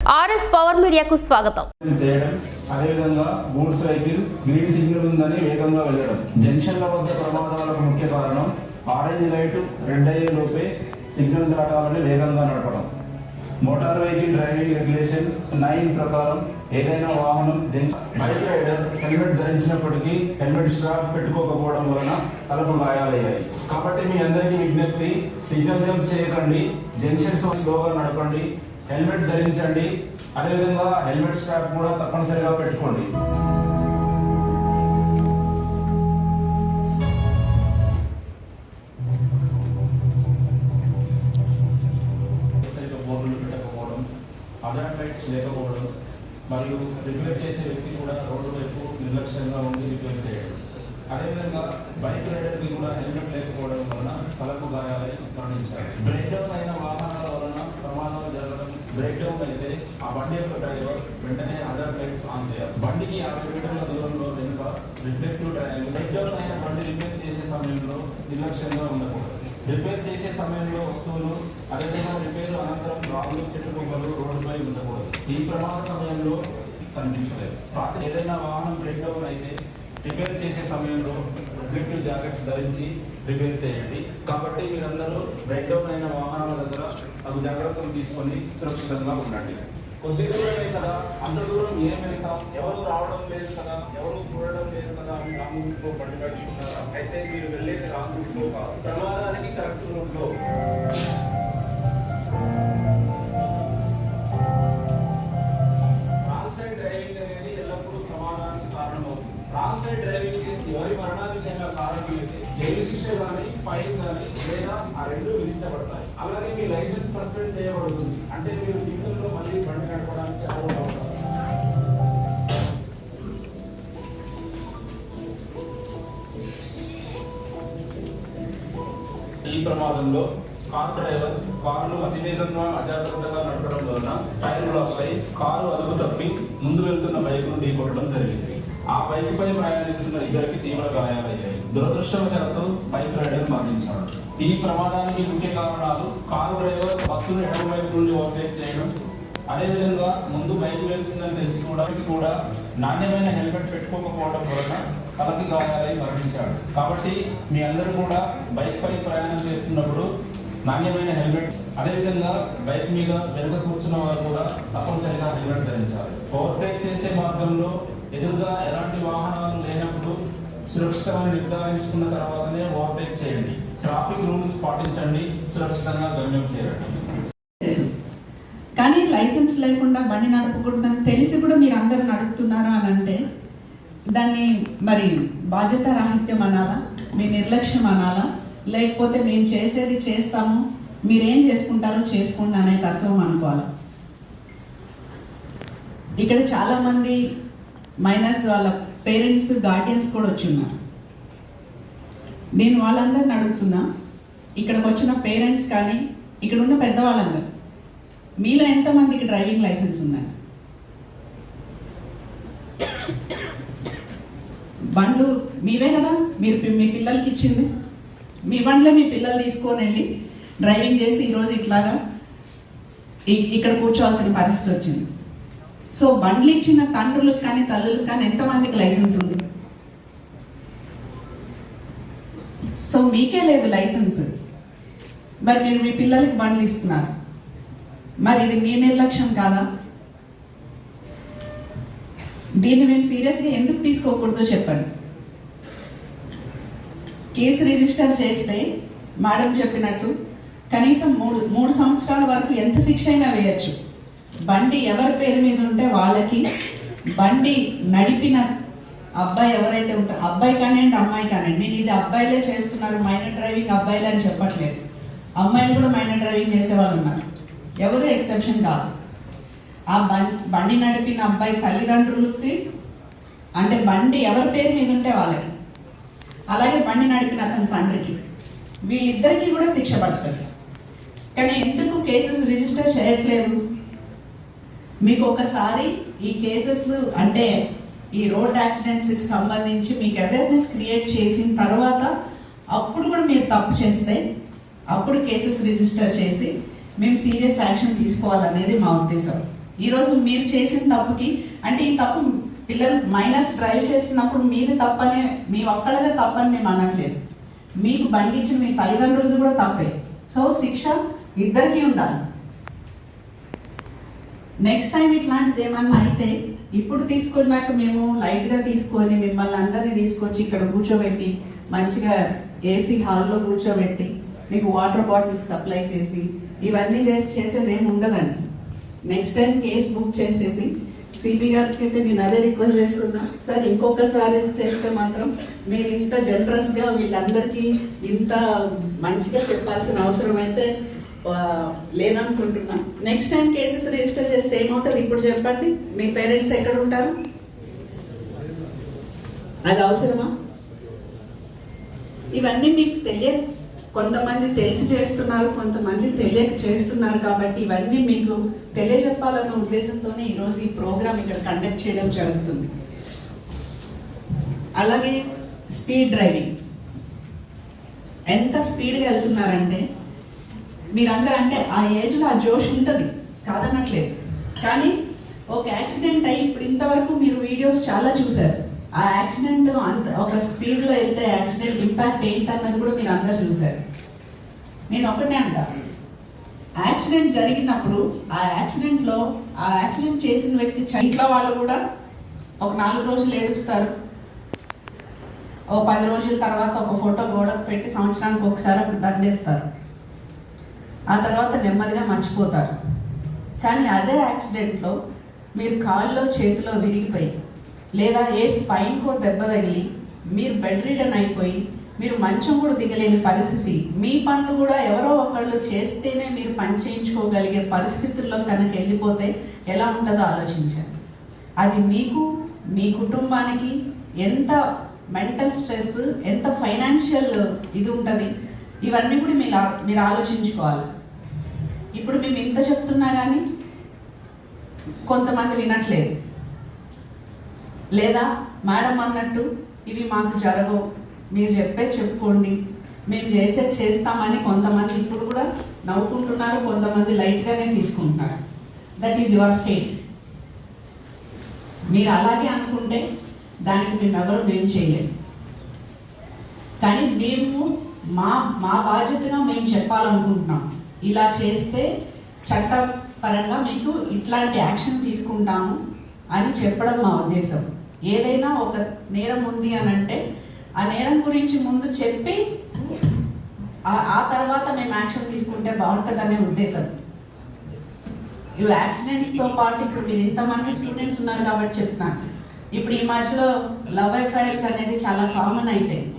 RS power మీడియాకు స్వాగతం. చేయడం అదేవిధంగా గూడ్స్ వెహికల్ గ్రీన్ సిగ్నల్ ఉందని వేగంగా వెళ్ళడం, జంక్షన్ల వద్ద ప్రమాదాలకు ముఖ్య కారణం ఆరెంజ్ లైట్ రెడ్ అయ్యే లోపే సిగ్నల్ దాటాలని వేగంగా నడపడం. మోటార్ వెహికల్ డ్రైవింగ్ రెగ్యులేషన్ 9 ప్రకారం ఏదైనా వాహనం బైక్ రైడర్ హెల్మెట్ ధరించినప్పటికీ హెల్మెట్ స్ట్రాప్ పెట్టుకోకపోవడం వలన తలకు గాయాలయ్యాయి. కాబట్టి మీ అందరికీ విజ్ఞప్తి, సిగ్నల్ జంప్ చేయకండి, జంక్షన్స్ స్లోగా నడపండి, హెల్మెట్ ధరించండి, అదేవిధంగా హెల్మెట్ స్ట్రాప్ కూడా తప్పనిసరిగా పెట్టుకోండి. బోర్డులు పెట్టకపోవడం, అదర్ లైట్స్ లేకపోవడం మరియు రిపేర్ చేసే వ్యక్తి కూడా రోడ్డు వైపు నిర్లక్ష్యంగా ఉండి రిపేర్ చేయడం. అదేవిధంగా బైక్ రైడర్కి కూడా హెల్మెట్ లేకపోవడం వలన తలకు గాయాలై మరణించారు. బ్రేక్ డౌన్ అయిన వాహనాల వలన ప్రమాదాలు జరగడం. బ్రేక్ డౌన్ అయితే ఆ బండి యొక్క డ్రైవర్ వెంటనే అదర్ లైట్స్ ఆన్ చేయాలి. బండికి 50 మీటర్ల దూరంలో వెనుక రిఫ్లెక్టివ్ ట్రయాంగిల్. బ్రేక్ డౌన్ అయిన బండి రిపేర్ చేసే సమయంలో నిర్లక్ష్యంగా ఉండకూడదు. రిపేర్ చేసే సమయంలో వస్తువులు, అదేవిధంగా రిపేర్ అనంతరం రాళ్ళు, చెట్టు కొమ్మలు రోడ్డుపై ఉంచకూడదు. ఈ ప్రమాద సమయంలో కనిపించలేదు. రాత్రి ఏదైనా వాహనం బ్రేక్ డౌన్ అయితే రిపేర్ చేసే సమయంలో రిఫ్లెక్టివ్ జాకెట్స్ ధరించి రిపేర్ చేయండి. కాబట్టి మీరందరూ బ్రేక్ డౌన్ అయిన వాహనాల దగ్గర తగు జాగ్రత్తలు తీసుకొని సురక్షితంగా ఉండండి. కొద్ది దూరమే కదా, అంత దూరం ఏం వెళ్తాం, ఎవరు రావడం లేదు కదా, ఎవరు చూడడం లేదు కదా అని రాంగ్ రూట్లో బండి పెట్టుకున్నారా? అయితే మీరు వెళ్ళేది రాంగ్ రూట్లో కాదు, ప్రమాదానికి కరెక్ట్ రూట్లో. రాంగ్ సైడ్ డ్రైవింగ్ అనేది ఎల్లప్పుడూ ప్రమాదానికి కారణమవుతుంది. రాంగ్ సైడ్ డ్రైవింగ్ చేసి ఎవరి మరణానికి కారణమైతే జైలు శిక్ష కానీ, ఫైన్ కానీ లేదా ఆ రెండు విధించబడతాయి. అలాగే మీ లైసెన్స్ సస్పెండ్ చేయబడుతుంది. అంటే మీరు జీవితంలో మళ్ళీ బండి నడపడానికి అర్హులు అవుతారు. ఈ ప్రమాదంలో కారు డ్రైవర్ కారును అతివేగంగా అజాగ్రత్తగా నడపడం వలన టైర్ బ్లాస్ట్ అయి కారు అదుపు తప్పి ముందు వెళ్తున్న బైక్ను ఢీకొట్టడం జరిగింది. ఆ బైక్ పై ప్రయాణిస్తున్న ఇద్దరికి తీవ్ర గాయాలయ్యాయి. దురదృష్టవశాత్తు బైక్ రైడర్ మరణించాడు. ఈ ప్రమాదానికి ముఖ్య కారణాలు కారు డ్రైవర్ బస్సును ఎడమ వైపు నుండి ఓవర్టేక్ చేయడం, అదేవిధంగా ముందు బైక్ వెళ్తుందని తెలిసి కూడా నాణ్యమైన హెల్మెట్ పెట్టుకోకపోవడం వలన తలకి గాయాలై మరణించాడు. కాబట్టి మీ అందరూ కూడా బైక్ పై ప్రయాణం చేస్తున్నప్పుడు నాణ్యమైన హెల్మెట్, అదేవిధంగా బైక్ మీద వెనుక కూర్చున్న వారు కూడా తప్పనిసరిగా హెల్మెట్ ధరించాలి. ఓవర్టేక్ చేసే మార్గంలో ఎదురుగా ఎలాంటి వాహనాలు లేనప్పుడు సురక్షితమని నిర్ధారించుకున్న తర్వాతనే ఓవర్టేక్ చేయండి. ట్రాఫిక్ రూల్స్ పాటించండి, సురక్షితంగా గమ్యం చేయండి. కానీ లైసెన్స్ లేకుండా బండి నడపకూడదని తెలిసి కూడా మీరు అందరూ నడుపుతున్నారు అని అంటే దాన్ని మరి బాధ్యత రాహిత్యం అనాలా, మీ నిర్లక్ష్యం అనాలా, లేకపోతే మేము చేసేది చేస్తాము, మీరేం చేసుకుంటారో చేసుకోండి అనే తత్వం అనుకోవాలి. ఇక్కడ చాలామంది మైనర్స్ వాళ్ళ పేరెంట్స్, గార్డియన్స్ కూడా వచ్చి ఉన్నారు. నేను వాళ్ళందరిని అడుగుతున్నా, ఇక్కడికి వచ్చిన పేరెంట్స్ కానీ ఇక్కడ ఉన్న పెద్దవాళ్ళందరూ, మీలో ఎంతమందికి డ్రైవింగ్ లైసెన్స్ ఉందండి? బండ్లు మీవే కదా, మీరు మీ పిల్లలకి ఇచ్చింది. మీ బండ్లే మీ పిల్లలు తీసుకొని వెళ్ళి డ్రైవింగ్ చేసి ఈరోజు ఇట్లాగా ఇక్కడ కూర్చోవాల్సిన పరిస్థితి వచ్చింది. సో బండ్లు ఇచ్చిన తండ్రులకు కానీ తల్లులకు కానీ ఎంతమందికి లైసెన్స్ ఉంది? సో మీకే లేదు లైసెన్స్, మరి మీరు మీ పిల్లలకి బండ్లు ఇస్తున్నారు. మరి ఇది మీ నిర్లక్ష్యం కాదా? దీన్ని మేము సీరియస్గా ఎందుకు తీసుకోకూడదో చెప్పండి. కేసు రిజిస్టర్ చేస్తే మేడం చెప్పినట్టు కనీసం మూడు సంవత్సరాల వరకు ఎంత శిక్ష అయినా వేయచ్చు. బండి ఎవరి పేరు మీద ఉంటే వాళ్ళకి, బండి నడిపిన అబ్బాయి ఎవరైతే ఉంటారో, అబ్బాయి కానివ్వండి అమ్మాయి కానివ్వండి, నేను ఇది అబ్బాయిలే చేస్తున్నారు మైనర్ డ్రైవింగ్ అబ్బాయిలే అని చెప్పట్లేదు, అమ్మాయిలు కూడా మైనర్ డ్రైవింగ్ చేసే వాళ్ళు ఉన్నారు, ఎవరు ఎక్సెప్షన్ కాదు. ఆ బండి నడిపిన అబ్బాయి తల్లిదండ్రులకి, అంటే బండి ఎవరి పేరు మీద ఉంటే వాళ్ళకి, అలాగే బండి నడిపిన అతని తండ్రికి, వీళ్ళిద్దరికీ కూడా శిక్ష పడుతుంది. కానీ ఎందుకు కేసెస్ రిజిస్టర్ చేయట్లేదు? మీకు ఒకసారి ఈ కేసెస్ అంటే ఈ రోడ్ యాక్సిడెంట్స్కి సంబంధించి మీకు అవేర్నెస్ క్రియేట్ చేసిన తర్వాత అప్పుడు కూడా మీరు తప్పు చేస్తే అప్పుడు కేసెస్ రిజిస్టర్ చేసి మేము సీరియస్ యాక్షన్ తీసుకోవాలనేది మా ఉద్దేశం. ఈరోజు మీరు చేసిన తప్పుకి, అంటే ఈ తప్పు పిల్లలు మైనర్స్ డ్రైవ్ చేసినప్పుడు మీది తప్పనే, మీ ఒక్కళ్ళదే తప్పని మేము అనట్లేదు. మీకు బండి ఇచ్చిన మీ తల్లిదండ్రులది కూడా తప్పే. సో శిక్ష ఇద్దరికీ ఉండాలి. నెక్స్ట్ టైం ఇట్లాంటిది ఏమన్నా అయితే ఇప్పుడు తీసుకున్నట్టు మేము లైట్గా తీసుకొని మిమ్మల్ని అందరినీ తీసుకొచ్చి ఇక్కడ కూర్చోబెట్టి మంచిగా ఏసీ హాల్లో కూర్చోబెట్టి మీకు వాటర్ బాటిల్స్ సప్లై చేసి ఇవన్నీ చేసేది ఏమి ఉండదండి. నెక్స్ట్ టైం కేసు బుక్ చేసేసి సిపి గారికి అయితే నేను అదే రిక్వెస్ట్ చేస్తున్నా, సార్ ఇంకొకసారి చేస్తే మాత్రం మీరు ఇంత జనరస్గా వీళ్ళందరికీ ఇంత మంచిగా చెప్పాల్సిన అవసరం అయితే లేదనుకుంటున్నా. నెక్స్ట్ టైం కేసెస్ రిజిస్టర్ చేస్తే ఏమవుతుంది ఇప్పుడు చెప్పండి. మీ పేరెంట్స్ ఎక్కడ ఉంటారు? అది అవసరమా? ఇవన్నీ మీకు తెలియదు. కొంతమంది తెలిసి చేస్తున్నారు, కొంతమంది తెలియక చేస్తున్నారు. కాబట్టి ఇవన్నీ మీకు తెలియజెప్పాలన్న ఉద్దేశంతోనే ఈరోజు ఈ ప్రోగ్రామ్ ఇక్కడ కండక్ట్ చేయడం జరుగుతుంది. అలాగే స్పీడ్ డ్రైవింగ్, ఎంత స్పీడ్గా వెళ్తున్నారంటే మీరందరూ, అంటే ఆ ఏజ్లో ఆ జోష్ ఉంటుంది కాదనట్లేదు, కానీ ఒక యాక్సిడెంట్ అయ్యి ఇప్పుడు ఇంతవరకు మీరు వీడియోస్ చాలా చూశారు. ఆ యాక్సిడెంట్ అంత ఒక స్పీడ్లో వెళ్తే యాక్సిడెంట్ ఇంపాక్ట్ ఏంటన్నది కూడా మీరు అందరు చూశారు. నేను ఒకటే అంట, యాక్సిడెంట్ జరిగినప్పుడు ఆ యాక్సిడెంట్ చేసిన వ్యక్తి ఇంట్లో వాళ్ళు కూడా ఒక 4 రోజులు ఏడుస్తారు, ఒక 10 రోజుల తర్వాత ఒక ఫోటో గోడకు పెట్టి సంవత్సరానికి ఒకసారి అప్పుడు దండేస్తారు, ఆ తర్వాత నెమ్మదిగా మర్చిపోతారు. కానీ అదే యాక్సిడెంట్లో మీరు కాళ్ళలో చేతిలో విరిగిపోయి లేదా ఏ స్పైన్కో దెబ్బ తగిలి మీరు బెడ్ రీడన్ అయిపోయి మీరు మంచం కూడా దిగలేని పరిస్థితి, మీ పనులు కూడా ఎవరో ఒకళ్ళు చేస్తేనే మీరు పని చేయించుకోగలిగే పరిస్థితుల్లో కనుక వెళ్ళిపోతే ఎలా ఉంటుందో ఆలోచించండి. అది మీకు, మీ కుటుంబానికి ఎంత మెంటల్ స్ట్రెస్, ఎంత ఫైనాన్షియల్ ఇది ఉంటుంది, ఇవన్నీ కూడా మీరు ఆలోచించుకోవాలి. ఇప్పుడు మేము ఇంత చెప్తున్నా కానీ కొంతమంది వినట్లేదు, లేదా మేడం అన్నట్టు ఇవి మాకు జరగవు, మీరు చెప్పుకోండి, మేము చేస్తామని కొంతమంది ఇప్పుడు కూడా నవ్వుకుంటున్నారు, కొంతమంది లైట్గానే తీసుకుంటున్నారు. That is your fate. మీరు అలాగే అనుకుంటే దానికి మేము చేయలేము. కానీ మేము మా బాధ్యతగా మేము చెప్పాలనుకుంటున్నాం, ఇలా చేస్తే చట్టపరంగా మీకు ఇట్లాంటి యాక్షన్ తీసుకుంటాము అని చెప్పడం మా ఉద్దేశం. ఏదైనా ఒక నేరం ఉంది అని అంటే ఆ నేరం గురించి ముందు చెప్పి ఆ తర్వాత మేము యాక్షన్ తీసుకుంటే బాగుంటుందనే ఉద్దేశం. ఇవి యాక్సిడెంట్స్తో పాటు ఇప్పుడు మీరు ఇంతమంది స్టూడెంట్స్ ఉన్నారు కాబట్టి చెప్తున్నాను. ఇప్పుడు ఈ మధ్యలో లవ్ అఫైర్స్ అనేది చాలా కామన్ అయిపోయింది.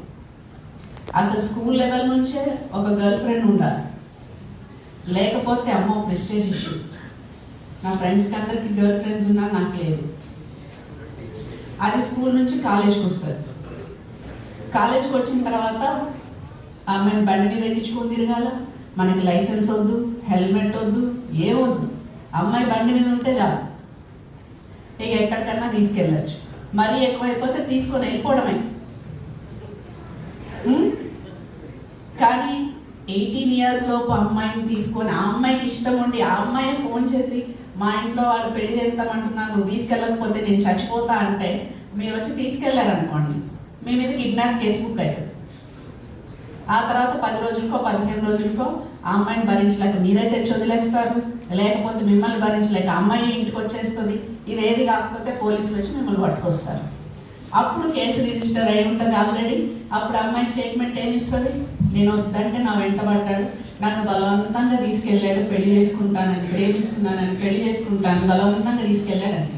అసలు స్కూల్ లెవెల్ నుంచే ఒక గర్ల్ ఫ్రెండ్ ఉండాలి, లేకపోతే అమ్మో ప్రెస్టేజ్ ఇష్యూ. నా ఫ్రెండ్స్కి అందరికీ గర్ల్ ఫ్రెండ్స్ ఉన్నారు, నాకు లేదు. అది స్కూల్ నుంచి కాలేజ్కి వస్తుంది. కాలేజ్కి వచ్చిన తర్వాత ఆమెను బండి మీద ఎక్కించుకొని తిరగాల, మనకి లైసెన్స్ వద్దు, హెల్మెట్ వద్దు, ఏ వద్దు, అమ్మాయి బండి మీద ఉంటే చాలు, ఇక ఎక్కడికన్నా తీసుకెళ్ళచ్చు. మరీ ఎక్కువైపోతే తీసుకొని వెళ్ళిపోవడమే. కానీ 18 years లోపు అమ్మాయిని తీసుకొని ఆ అమ్మాయికి ఇష్టం ఉండి ఆ అమ్మాయి ఫోన్ చేసి మా ఇంట్లో వాళ్ళు పెళ్లి చేస్తామంటున్నాను, నువ్వు తీసుకెళ్ళకపోతే నేను చచ్చిపోతా అంటే మీరు వచ్చి తీసుకెళ్లారనుకోండి, మీ మీద కిడ్నాప్ కేసు బుక్ అవుతుంది. ఆ తర్వాత 10 రోజులకో 15 రోజులకో ఆ అమ్మాయిని భరించలేక మీరే తెచ్చి వదిలేస్తారు, లేకపోతే మిమ్మల్ని భరించలేక అమ్మాయి ఇంటికి వచ్చేస్తుంది. ఇది ఏది కాకపోతే పోలీసులు వచ్చి మిమ్మల్ని పట్టుకొస్తారు. అప్పుడు కేసు రిజిస్టర్ అయి ఉంటుంది ఆల్రెడీ. అప్పుడు అమ్మాయి స్టేట్మెంట్ ఏమి ఇస్తుంది? నేను వద్దంటే నా వెంట పడ్డాడు, నన్ను బలవంతంగా తీసుకెళ్ళాడు, పెళ్లి చేసుకుంటానని, ప్రేమిస్తున్నానని, పెళ్లి చేసుకుంటాను బలవంతంగా తీసుకెళ్ళాడంటే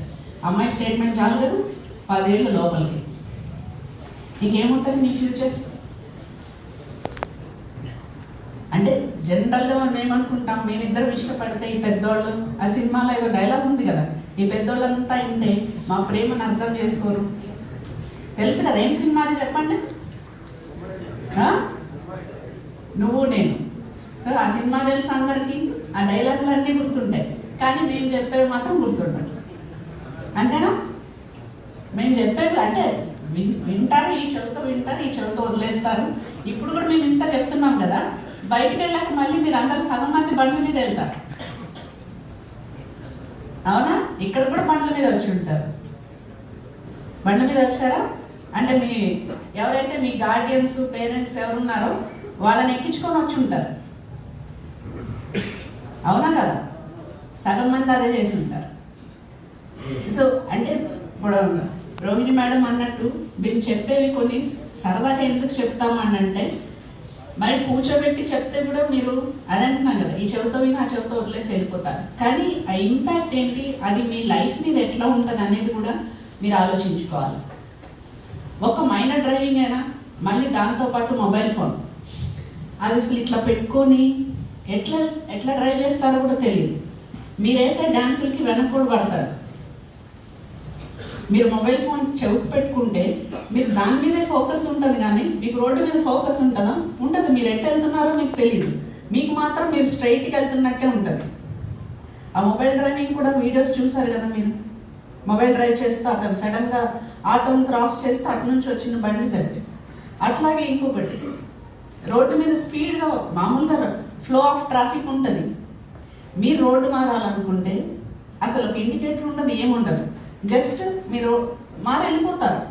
అమ్మాయి స్టేట్మెంట్ చాలు కదా, 10 ఏళ్ళు లోపలికి. నీకేముంటుంది మీ ఫ్యూచర్? అంటే జనరల్గా మనం ఏమనుకుంటాం, మేమిద్దరం ఇష్టపడితే ఈ పెద్దోళ్ళు, ఆ సినిమాలో ఏదో డైలాగ్ ఉంది కదా, ఈ పెద్దోళ్ళంతా ఇంతే, మా ప్రేమను అర్థం చేసుకోరు. తెలుసు కదా ఏం సినిమా అని చెప్పండి. నువ్వు నేను, ఆ సినిమా తెలుసు అందరికీ, ఆ డైలాగులు అన్నీ గుర్తుంటాయి, కానీ మేము చెప్పేవి మాత్రం గుర్తుంటాయి. అంతేనా? మేము చెప్పేవి అంటే వింటారు, ఈ చెవితో వింటారు, ఈ చెవితో వదిలేస్తారు. ఇప్పుడు కూడా మేము ఇంత చెప్తున్నాం కదా, బయటికి వెళ్ళాక మళ్ళీ మీరు అందరూ సగం మంది బండ్ల మీద వెళ్తారు, అవునా? ఇక్కడ కూడా బండ్ల మీద వచ్చి ఉంటారు. బండ్ల మీద వచ్చారా అంటే మీ ఎవరైతే మీ గార్డియన్స్ పేరెంట్స్ ఎవరున్నారో వాళ్ళని ఎక్కించుకొని వచ్చి ఉంటారు. అవునా కదా? సగం మంది అదే చేసి ఉంటారు. సో అంటే ఇప్పుడు రోహిణి మేడం అన్నట్టు మేము చెప్పేవి కొన్ని సరదాగా ఎందుకు చెప్తాము అని అంటే, మరి కూర్చోబెట్టి చెప్తే కూడా మీరు అదే అంటున్నాం కదా, ఈ చెవితో విని ఆ చెవితో వదిలేసి వెళ్ళిపోతారు. కానీ ఆ ఇంపాక్ట్ ఏంటి, అది మీ లైఫ్ మీద ఎట్లా ఉంటుంది అనేది కూడా మీరు ఆలోచించుకోవాలి. ఒక మైనర్ డ్రైవింగ్ అయినా మళ్ళీ దాంతోపాటు మొబైల్ ఫోన్, అది అసలు ఇట్లా పెట్టుకొని ఎట్లా ఎట్లా డ్రైవ్ చేస్తారో కూడా తెలియదు. మీరు వేసే డాన్సులకి వెనక్కి కూడా పడతారు. మీరు మొబైల్ ఫోన్ చెవికి పెట్టుకుంటే మీరు దాని మీదే ఫోకస్ ఉంటుంది, కానీ మీకు రోడ్డు మీద ఫోకస్ ఉంటుందా? ఉంటుంది. మీరు ఎట్టు వెళ్తున్నారో మీకు తెలియదు, మీకు మాత్రం మీరు స్ట్రైట్కి వెళ్తున్నట్టే ఉంటుంది. ఆ మొబైల్ డ్రైవింగ్ కూడా వీడియోస్ చూసారు కదా మీరు. మొబైల్ డ్రైవ్ చేస్తూ అతను సడన్గా ఆటోని క్రాస్ చేస్తే అటు నుంచి వచ్చిన బండి సెట్. అట్లాగే ఇంకొకటి, రోడ్డు మీద స్పీడ్గా మామూలుగా ఫ్లో ఆఫ్ ట్రాఫిక్ ఉంటుంది. మీరు రోడ్డు మారాలనుకుంటే అసలు ఒక ఇండికేటర్ ఉండదు, ఏముండదు. జస్ట్ మీరు మారి వెళ్ళిపోతారు.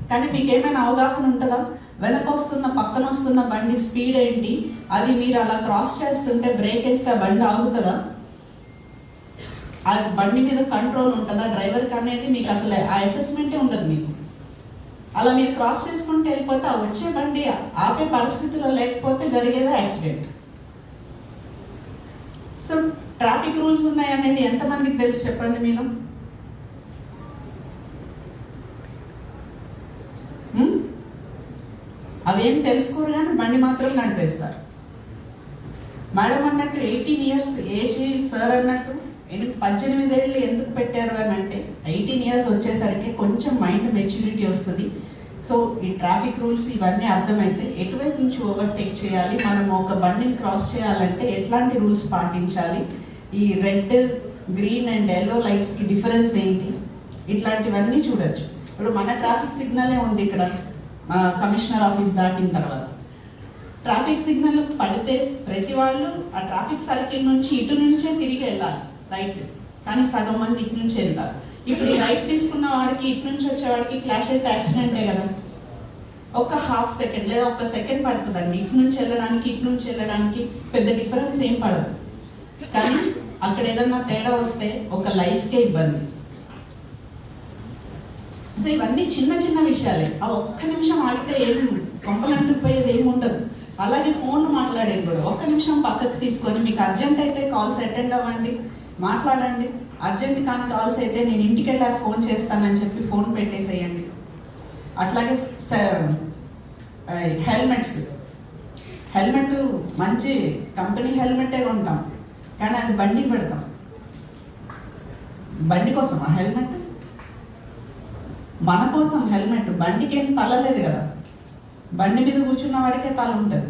కానీ మీకు ఏమైనా అవగాహన ఉంటుందా? వెనక వస్తున్న పక్కన వస్తున్న బండి స్పీడ్ ఏంటి, అది మీరు అలా క్రాస్ చేస్తుంటే బ్రేక్ వేస్తే ఆ బండి ఆగుతుందా? ఆ బండి మీద కంట్రోల్ ఉంటుందా డ్రైవర్కి అనేది మీకు అసలు ఆ అసెస్మెంటే ఉండదు మీకు. అలా మీరు క్రాస్ చేసుకుంటూ వెళ్ళిపోతే ఆ వచ్చే బండి ఆపే పరిస్థితిలో లేకపోతే జరిగేదే యాక్సిడెంట్. సో ట్రాఫిక్ రూల్స్ ఉన్నాయి అనేది ఎంతమందికి తెలుసు చెప్పండి మీరు? అవేం తెలుసుకోరు కానీ బండి మాత్రం నడిపేస్తారు. మేడం అన్నట్టు 18 years ఏజీ సార్ అన్నట్టు 18 ఏళ్ళు ఎందుకు పెట్టారు అని అంటే, 18 years వచ్చేసరికి కొంచెం మైండ్ మెచ్యూరిటీ వస్తుంది. సో ఈ ట్రాఫిక్ రూల్స్ ఇవన్నీ అర్థమైతే ఎటువైపు నుంచి ఓవర్టేక్ చేయాలి, మనం ఒక బండిని క్రాస్ చేయాలంటే ఎట్లాంటి రూల్స్ పాటించాలి, ఈ రెడ్ గ్రీన్ అండ్ ఎల్లో లైట్స్కి డిఫరెన్స్ ఏంటి, ఇట్లాంటివన్నీ చూడొచ్చు. ఇప్పుడు మన ట్రాఫిక్ సిగ్నలే ఉంది ఇక్కడ కమిషనర్ ఆఫీస్ దాటిన తర్వాత. ట్రాఫిక్ సిగ్నల్ పడితే ప్రతి వాళ్ళు ఆ ట్రాఫిక్ సర్కిల్ నుంచి ఇటు నుంచే తిరిగి వెళ్ళాలి రైట్, కానీ సగం మంది ఇటు నుంచి వెళ్తారు. ఇప్పుడు ఈ రైట్ తీసుకున్న వాడికి ఇటు నుంచి వచ్చేవాడికి క్లాష్ అయితే యాక్సిడెంటే కదా. ఒక హాఫ్ సెకండ్ లేదా ఒక సెకండ్ పడుతుందండి ఇటు నుంచి వెళ్ళడానికి, ఇటు నుంచి వెళ్ళడానికి పెద్ద డిఫరెన్స్ ఏం పడదు. కానీ అక్కడ ఏదన్నా తేడా వస్తే ఒక లైఫ్కే ఇబ్బంది. సో ఇవన్నీ చిన్న చిన్న విషయాలే. ఆ ఒక్క నిమిషం ఆగితే ఏం కొంపలంటుకుపోయేది ఏమి ఉండదు. అలాగే ఫోన్ మాట్లాడేది కూడా ఒక్క నిమిషం పక్కకు తీసుకొని, మీకు అర్జెంట్ అయితే కాల్స్ అటెండ్ అవ్వండి, మాట్లాడండి. అర్జెంట్ కాని కాల్స్ అయితే నేను ఇంటికి వెళ్ళాక ఫోన్ చేస్తానని చెప్పి ఫోన్ పెట్టేసేయండి. అట్లాగే హెల్మెట్ మంచి కంపెనీ హెల్మెటే కొంటాం, కానీ అది బండికి పెడతాం. బండి కోసం ఆ హెల్మెట్, మన కోసం హెల్మెట్. బండికి ఏం తల లేదు కదా, బండి మీద కూర్చున్న వాడికే తల ఉంటుంది.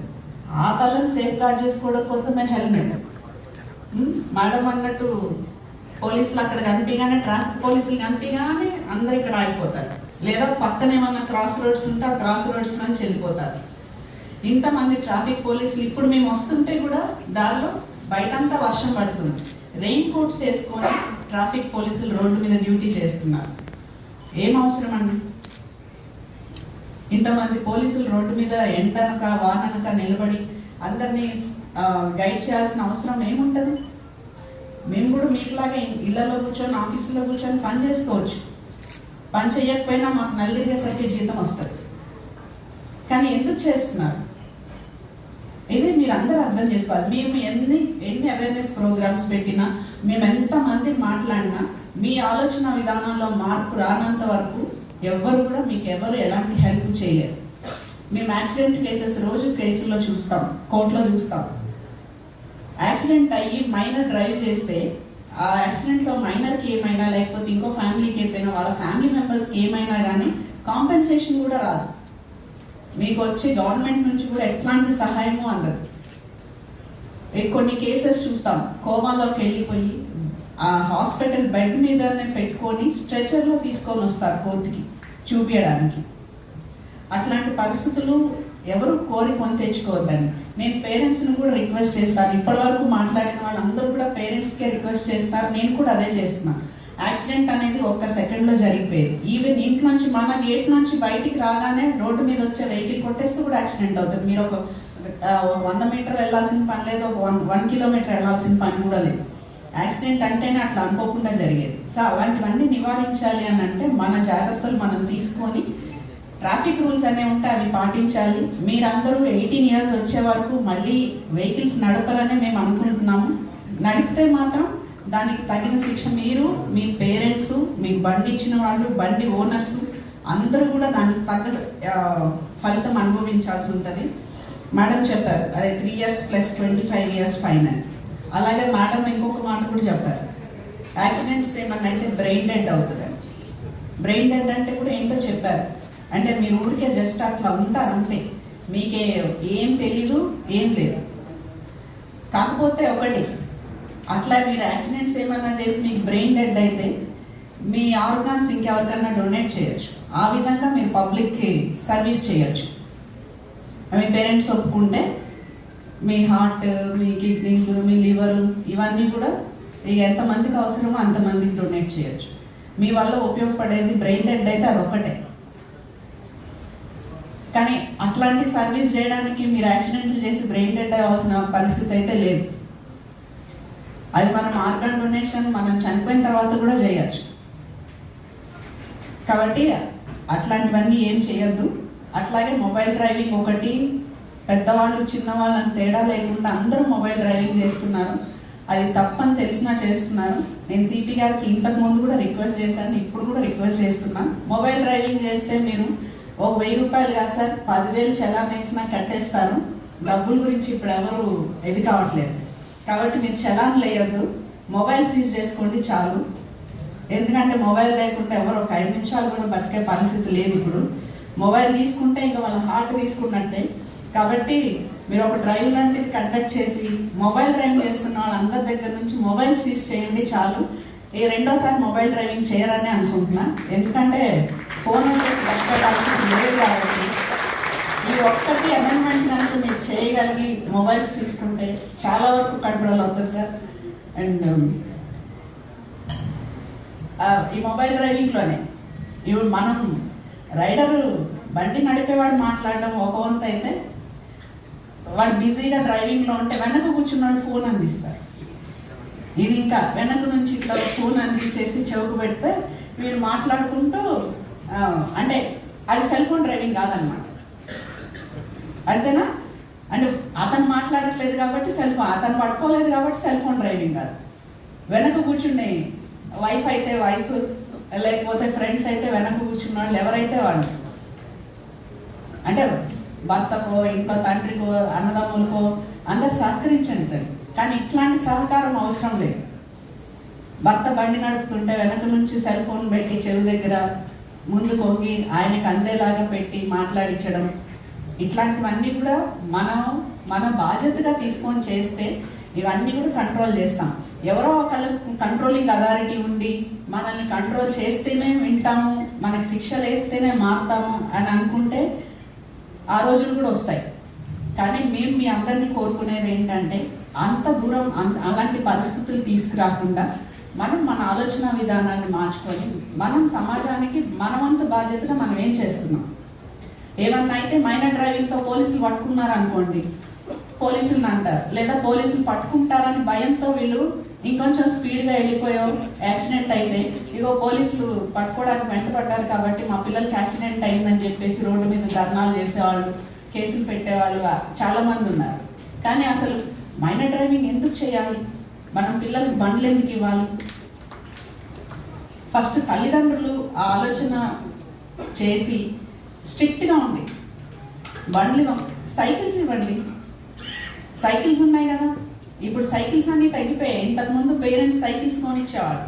ఆ తలను సేఫ్ గార్డ్ చేసుకోవడం కోసమే హెల్మెట్. మేడం అన్నట్టు పోలీసులు అక్కడ కనిపించగానే, ట్రాఫిక్ పోలీసులు కనిపించగానే అందరు ఇక్కడ ఆగిపోతారు, లేదా పక్కన ఏమన్నా క్రాస్ రోడ్స్ ఉంటే ఆ క్రాస్ రోడ్స్ నుంచి వెళ్ళిపోతారు. ఇంతమంది ట్రాఫిక్ పోలీసులు ఇప్పుడు మేము వస్తుంటే కూడా దారిలో బయటంతా వర్షం పడుతుంది, రెయిన్ కోట్స్ వేసుకొని ట్రాఫిక్ పోలీసులు రోడ్డు మీద డ్యూటీ చేస్తున్నారు. ఏం అవసరం అండి? ఇంతమంది పోలీసులు రోడ్డు మీద ఎండనక వాననక నిలబడి అందరినీ గైడ్ చేయాల్సిన అవసరం ఏముంటుంది? మేము కూడా మీకులాగే ఇళ్లలో కూర్చొని ఆఫీసులో కూర్చొని పని చేసుకోవచ్చు. పని చేయకపోయినా మాకు నెల తిరిగేసరికి జీతం వస్తుంది. కానీ ఎందుకు చేస్తున్నారు? ఇది మీరు అందరూ అర్థం చేసుకోవాలి. మేము ఎన్ని అవేర్నెస్ ప్రోగ్రామ్స్ పెట్టినా, మేము ఎంతమంది మాట్లాడినా, మీ ఆలోచన విధానంలో మార్పు రానంత వరకు ఎవ్వరు కూడా మీకు ఎవరు ఎలాంటి హెల్ప్ చేయలేరు. మేము యాక్సిడెంట్ కేసెస్ రోజు కేసుల్లో చూస్తాం, కోర్టులో చూస్తాం. యాక్సిడెంట్ అయ్యి మైనర్ డ్రైవ్ చేస్తే ఆ యాక్సిడెంట్లో మైనర్కి ఏమైనా, లేకపోతే ఇంకో ఫ్యామిలీకి ఏమైనా, వాళ్ళ ఫ్యామిలీ మెంబర్స్కి ఏమైనా కానీ కాంపెన్సేషన్ కూడా రాదు. మీకు వచ్చే గవర్నమెంట్ నుంచి కూడా ఎట్లాంటి సహాయము అందదు. కొన్ని కేసెస్ చూస్తాం, కోమాలోకి వెళ్ళిపోయి ఆ హాస్పిటల్ బెడ్ మీదనే పెట్టుకొని స్ట్రెచర్లో తీసుకొని వస్తారు కోర్టుకి చూపించడానికి. అట్లాంటి పరిస్థితులు ఎవరు కోరి కొని తెచ్చుకోవద్దండి. నేను పేరెంట్స్ని కూడా రిక్వెస్ట్ చేస్తాను. ఇప్పటి వరకు మాట్లాడిన వాళ్ళందరూ కూడా పేరెంట్స్కే రిక్వెస్ట్ చేస్తారు, నేను కూడా అదే చేస్తున్నాను. యాక్సిడెంట్ అనేది ఒక్క సెకండ్లో జరిగిపోయేది. ఈవెన్ ఇంట్లో నుంచి మన గేట్ నుంచి బయటికి రాగానే రోడ్డు మీద వచ్చే వెహికల్ కొట్టేస్తే కూడా యాక్సిడెంట్ అవుతుంది. మీరు ఒక 100 మీటర్లు వెళ్ళాల్సిన పని లేదు, ఒక 1 కిలోమీటర్ వెళ్ళాల్సిన పని కూడా లేదు. యాక్సిడెంట్ అంటేనే అట్లా అనుకోకుండా జరిగేది. సో అలాంటివన్నీ నివారించాలి అని అంటే మన జాగ్రత్తలు మనం తీసుకొని ట్రాఫిక్ రూల్స్ అనేవి ఉంటే అవి పాటించాలి. మీరందరూ 18 ఇయర్స్ వచ్చే వరకు మళ్ళీ వెహికల్స్ నడపాలని మేము అనుకుంటున్నాము. నడిపితే మాత్రం దానికి తగిన శిక్ష మీరు, మీ పేరెంట్స్, మీకు బండి ఇచ్చిన వాళ్ళు, బండి ఓనర్స్ అందరూ కూడా దానికి తగ్గ ఫలితం అనుభవించాల్సి ఉంటుంది. మేడం చెప్పారు అదే 3 years + 25 years ఫైన్ అని. అలాగే మేడం ఇంకొక మాట కూడా చెప్పారు, యాక్సిడెంట్స్ ఏమన్నా అయితే బ్రెయిన్ డెడ్ అవుతుంది. బ్రెయిన్ డెడ్ అంటే కూడా ఏంటో చెప్పారు. అంటే మీరు ఊరికే జస్ట్ అట్లా ఉంటారు అంతే, మీకే ఏం తెలీదు, ఏం లేదు. కాకపోతే ఒకటి, అట్లా మీరు యాక్సిడెంట్స్ ఏమన్నా చేసి మీకు బ్రెయిన్ డెడ్ అయితే మీ ఆర్గాన్స్ ఇంకెవరికన్నా డొనేట్ చేయొచ్చు. ఆ విధంగా మీరు పబ్లిక్కి సర్వీస్ చేయొచ్చు. మీ పేరెంట్స్ ఒప్పుకుంటే మీ హార్ట్, మీ కిడ్నీస్, మీ లివర్ ఇవన్నీ కూడా ఇక ఎంతమందికి అవసరమో అంతమందికి డొనేట్ చేయొచ్చు. మీ వల్ల ఉపయోగపడేది బ్రెయిన్ డెడ్ అయితే అదొక్కటే. కానీ అట్లాంటి సర్వీస్ చేయడానికి మీరు యాక్సిడెంట్లు చేసి బ్రెయిన్ డెడ్ అవ్వాల్సిన పరిస్థితి అయితే లేదు. అది మనం ఆర్గాన్ డొనేషన్ మనం చనిపోయిన తర్వాత కూడా చేయొచ్చు. కాబట్టి అట్లాంటివన్నీ ఏం చేయొద్దు. అట్లాగే మొబైల్ డ్రైవింగ్ ఒకటి, పెద్దవాళ్ళు చిన్నవాళ్ళు అని తేడా లేకుండా అందరూ మొబైల్ డ్రైవింగ్ చేస్తున్నారు. అది తప్పని తెలిసినా చేస్తున్నారు. నేను సిపి గారికి ఇంతకు ముందు కూడా రిక్వెస్ట్ చేశాను, ఇప్పుడు కూడా రిక్వెస్ట్ చేస్తున్నాను. మొబైల్ డ్రైవింగ్ చేస్తే మీరు ఓ 1000 రూపాయలు కాదు సార్, 10,000 చలాన్ వేసినా కట్టేస్తారు. డబ్బుల గురించి ఇప్పుడు ఎవరు ఇది కావట్లేదు. కాబట్టి మీరు చలాన్లు వేయద్దు, మొబైల్ సీజ్ చేసుకోండి చాలు. ఎందుకంటే మొబైల్ లేకుండా ఎవరు ఒక 5 నిమిషాలు కూడా బతికే పరిస్థితి లేదు ఇప్పుడు. మొబైల్ తీసుకుంటే ఇంకా వాళ్ళ హార్ట్ తీసుకున్నట్టే. కాబట్టి మీరు ఒక డ్రైవ్ లాంటిది కండక్ట్ చేసి మొబైల్ డ్రైవింగ్ చేస్తున్న వాళ్ళందరి దగ్గర నుంచి మొబైల్ సీజ్ చేయండి చాలు. ఈ రెండోసారి మొబైల్ డ్రైవింగ్ చేయరని అనుకుంటున్నా. ఎందుకంటే ఫోన్ బతకడానికి లేదు కాబట్టి ఈ ఒక్కటి అమెండ్మెంట్ కనుక మీరు చేయగలిగి మొబైల్స్ తీసుకుంటే చాలా వరకు కంట్రోల్ అవుతుంది సార్. అండ్ ఈ మొబైల్ డ్రైవింగ్లోనే ఇప్పుడు మనం రైడరు బండి నడిపేవాడు మాట్లాడడం ఒక వంతు అయితే, వాడు బిజీగా డ్రైవింగ్లో ఉంటే వెనక కూర్చున్నాడు ఫోన్ అందిస్తారు. ఇది ఇంకా వెనక నుంచి ఇట్లా ఫోన్ అందించేసి చెవుకు పెడితే వీడు మాట్లాడుకుంటూ, అంటే అది సెల్ ఫోన్ డ్రైవింగ్ కాదనమాట. అంతేనా? అంటే అతను మాట్లాడట్లేదు కాబట్టి సెల్ ఫోన్, అతను పట్టుకోలేదు కాబట్టి సెల్ ఫోన్ డ్రైవింగ్ కాదు. వెనక కూర్చుండే వైఫ్ అయితే వైఫ్, లేకపోతే ఫ్రెండ్స్ అయితే వెనక కూర్చున్న వాళ్ళు ఎవరైతే వాళ్ళు, అంటే భర్తకో, ఇంట్లో తండ్రికో, అన్నదమ్ములకో అందరు సహకరించండి. కానీ ఇట్లాంటి సహకారం అవసరం లేదు. భర్త బండి నడుపుతుంటే వెనక నుంచి సెల్ ఫోన్ పెట్టి చెవి దగ్గర ముందుకు వంగి ఆయనకు అందేలాగా పెట్టి మాట్లాడించడం, ఇట్లాంటివన్నీ కూడా మన బాధ్యతగా తీసుకొని చేస్తే ఇవన్నీ కూడా కంట్రోల్ చేస్తాం. ఎవరో ఒకళ్ళకి కంట్రోలింగ్ అథారిటీ ఉండి మనల్ని కంట్రోల్ చేస్తేనే వింటాము, మనకి శిక్షలు వేస్తేనే మారుతాము అని అనుకుంటే ఆ రోజులు కూడా వస్తాయి. కానీ మేము మీ అందరినీ కోరుకునేది ఏంటంటే అంత దూరం అలాంటి పరిస్థితులు తీసుకురాకుండా మనం మన ఆలోచన విధానాన్ని మార్చుకొని మనం సమాజానికి మనవంతు బాధ్యతగా మనం ఏం చేస్తున్నాం. ఏమన్నా అయితే మైనర్ డ్రైవింగ్తో పోలీసులు పట్టుకున్నారు అనుకోండి, పోలీసులను అంటారు, లేదా పోలీసులు పట్టుకుంటారని భయంతో వీళ్ళు ఇంకొంచెం స్పీడ్గా వెళ్ళిపోయో యాక్సిడెంట్ అయితే, ఇగో పోలీసులు పట్టుకోవడానికి వెంటపడ్డారు కాబట్టి మా పిల్లలకి యాక్సిడెంట్ అయిందని చెప్పేసి రోడ్డు మీద ధర్నాలు చేసేవాళ్ళు, కేసులు పెట్టేవాళ్ళు చాలామంది ఉన్నారు. కానీ అసలు మైనర్ డ్రైవింగ్ ఎందుకు చేయాలి? మనం పిల్లలకి బండ్లు ఎందుకు ఇవ్వాలి? ఫస్ట్ తల్లిదండ్రులు ఆ ఆలోచన చేసి స్ట్రిక్ట్గా ఉండి బండ్లు, సైకిల్స్ ఇవ్వండి. సైకిల్స్ ఉన్నాయి కదా, ఇప్పుడు సైకిల్స్ అన్నీ తగ్గిపోయాయి. ఇంతకుముందు పేరెంట్స్ సైకిల్స్ కొనిచ్చేవాళ్ళు,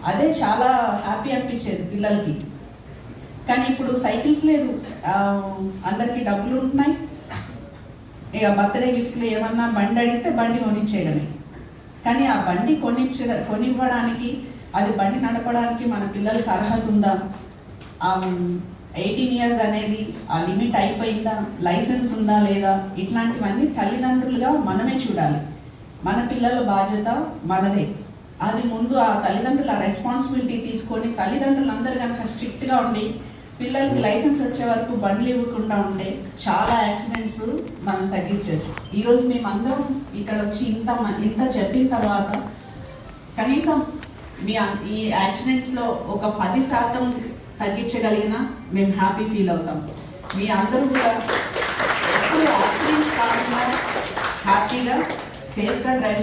అదే చాలా హ్యాపీ అనిపించేది పిల్లలకి. కానీ ఇప్పుడు సైకిల్స్ లేదు, అందరికీ డబ్బులు ఉంటున్నాయి. ఇక బర్త్డే గిఫ్ట్లు ఏమన్నా బండి అడిగితే బండి కొనిచ్చేయడమే. కానీ ఆ బండి కొనివ్వడానికి, అది బండి నడపడానికి మన పిల్లలకి అర్హత ఉందా? 18 years అనేది ఆ లిమిట్ అయిపోయిందా? లైసెన్స్ ఉందా లేదా? ఇట్లాంటివన్నీ తల్లిదండ్రులుగా మనమే చూడాలి. మన పిల్లల బాధ్యత మనదే. అది ముందు ఆ తల్లిదండ్రుల రెస్పాన్సిబిలిటీ తీసుకొని తల్లిదండ్రులందరూ కనుక స్ట్రిక్ట్గా ఉండి పిల్లలకి లైసెన్స్ వచ్చే వరకు బండ్లు ఇవ్వకుండా ఉంటే చాలా యాక్సిడెంట్స్ మనం తగ్గించవచ్చు. ఈరోజు మేమందరం ఇక్కడ వచ్చి ఇంత చెప్పిన తర్వాత కనీసం ఈ యాక్సిడెంట్స్లో ఒక 10% తగ్గించగలిగినా మేము హ్యాపీ ఫీల్ అవుతాం. మీ అందరూ కూడా ఎప్పుడు యాక్సిడెంట్స్ కాకుండా హ్యాపీగా సేఫ్గా డ్రైవ్